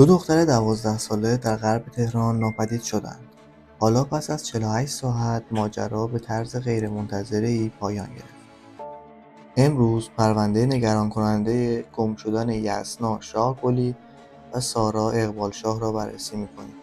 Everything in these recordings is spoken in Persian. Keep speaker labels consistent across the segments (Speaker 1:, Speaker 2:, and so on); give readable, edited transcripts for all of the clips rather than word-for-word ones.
Speaker 1: دو دختر 12 ساله در غرب تهران ناپدید شدند. حالا پس از 48 ساعت ماجرا به طرز غیرمنتظره‌ای پایان گرفت. امروز پرونده نگران کننده گم شدن یسنا شاهگلی و سارا اقبالشاه را بررسی می‌کنیم.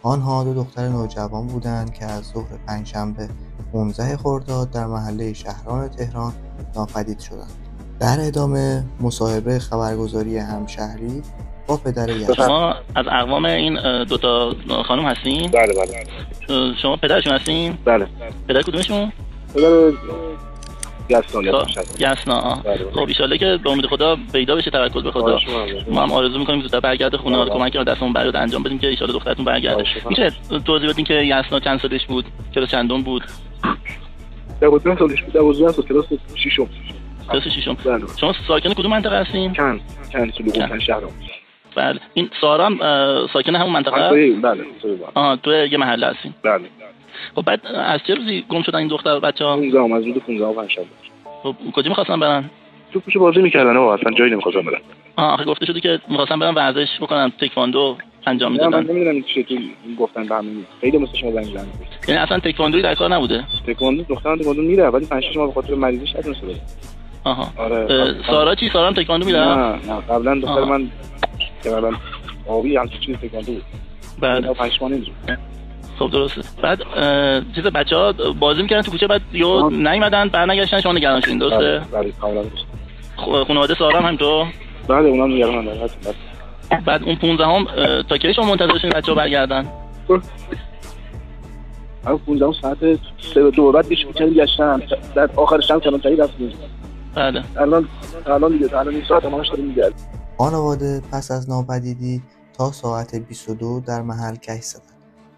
Speaker 1: آنها دو دختر نوجوان بودند که از ظهر پنجشنبه 15 خرداد در محله شهران تهران ناپدید شدند. در ادامه مصاحبه خبرگزاری همشهری با پدر یسنا.
Speaker 2: شما از اقوام این دوتا خانم هستین؟
Speaker 3: بله.
Speaker 2: شما پدرشون هستین؟
Speaker 3: بله.
Speaker 2: پدر کدومشون؟
Speaker 3: پدر
Speaker 2: یسنا. خب ایشالله که به امید خدا پیدا بشه، توکل به خدا. ما هم آرزو می‌کنیم زودتر برگرده خونه، کمک رو دستمون برات انجام بدیم که ایشالله دخترتون برگرده. میشه توضیح بدین که یسنا چند سالش بود؟ کلاس چندم بود؟
Speaker 3: 12 سالش بود. 12 سال کلاس ششم.
Speaker 2: کلاس ششم. شما ساکن کدوم منطقه هستین؟
Speaker 3: چند شهر.
Speaker 2: بله. این سارا هم ساکن همون منطقه است؟
Speaker 3: بله.
Speaker 2: تو یه محله هستین؟
Speaker 3: بله.
Speaker 2: خب بعد از چه روزی گم شدن این دختر بچه‌ها؟
Speaker 3: 15 از روز 15 و پنجشنبه.
Speaker 2: خب کجا می‌خواستن برن؟
Speaker 3: تو کوچه بازی می‌کردن و اصلا جایی نمی‌خواستن برن.
Speaker 2: آخه گفته شده که می‌خواستن برن ورزش بکنن، تکواندو انجام میدادن.
Speaker 3: من نمی‌دونم چطور گفتن به همین. خیلی مثل شما زنگ زدن.
Speaker 2: یعنی اصلا تکواندویی در کار نبوده؟
Speaker 3: تکواندو دختران تکواندو میره ولی 5-6 ماه به خاطر مریضیش نتونسته بره.
Speaker 2: آره. سارا چی؟ سارا هم تکواندو میره؟
Speaker 3: نه قبلا دختر من مثلا آبی هم چیز تکواندو بود.
Speaker 2: بعد
Speaker 3: 5 ماه نمی‌شه.
Speaker 2: خب درسته. بعد چیز بچه‌ها بازی می‌کردن تو کوچه، بعد یهو نیومدن، برنگشتن، شما نگران شدین، درسته؟
Speaker 3: بله کاملا درسته.
Speaker 2: خانواده سارا هم همینطور؟
Speaker 3: بله اونم نگرانن.
Speaker 2: بعد اون 15ام تا کی شما منتظرشین بچه‌ها برگردن؟
Speaker 3: اون 15 ساعت 3 دو بعد گشتن در آخرش هم کلانتری رفتیم.
Speaker 2: بله.
Speaker 3: الان این ساعت همش داریم می‌گردیم.
Speaker 1: خانواده پس از ناپدیدی تا ساعت 22 در محل کش زدند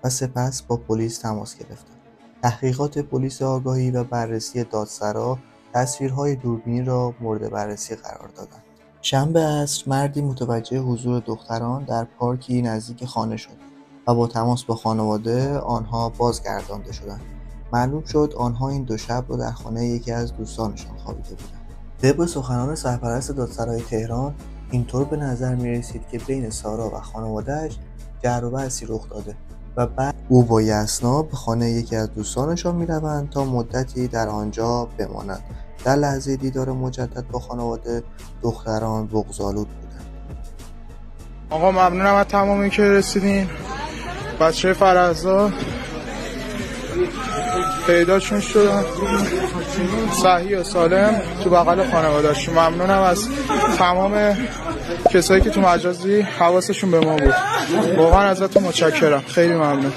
Speaker 1: و سپس با پلیس تماس گرفتند. تحقیقات پلیس آگاهی و بررسی دادسرا تصویرهای دوربینی را مورد بررسی قرار دادند. شنبه عصر مردی متوجه حضور دختران در پارکی نزدیک خانه شد و با تماس با خانواده آنها بازگردانده شدند. معلوم شد آنها این دو شب را در خانه یکی از دوستانشان خوابیده بودند. طبق سخنان سرپرست دادسرای تهران اینطور به نظر می رسید که بین سارا و خانواده‌اش جر و بحثی رخ داده و بعد او با یسنا به خانه یکی از دوستانشان می روند تا مدتی در آنجا بمانند. در لحظه دیدار مجدد با خانواده دختران بغض‌آلود بودند.
Speaker 4: آقا ممنونم از تمامی که رسیدین. بچه فرزا پیداشون شدن صحیح و سالم تو بغل خانواده‌شون. ممنونم از تمام کسایی که تو مجازی حواسشون به ما بود. واقعا ازتون متشکرم. خیلی ممنون.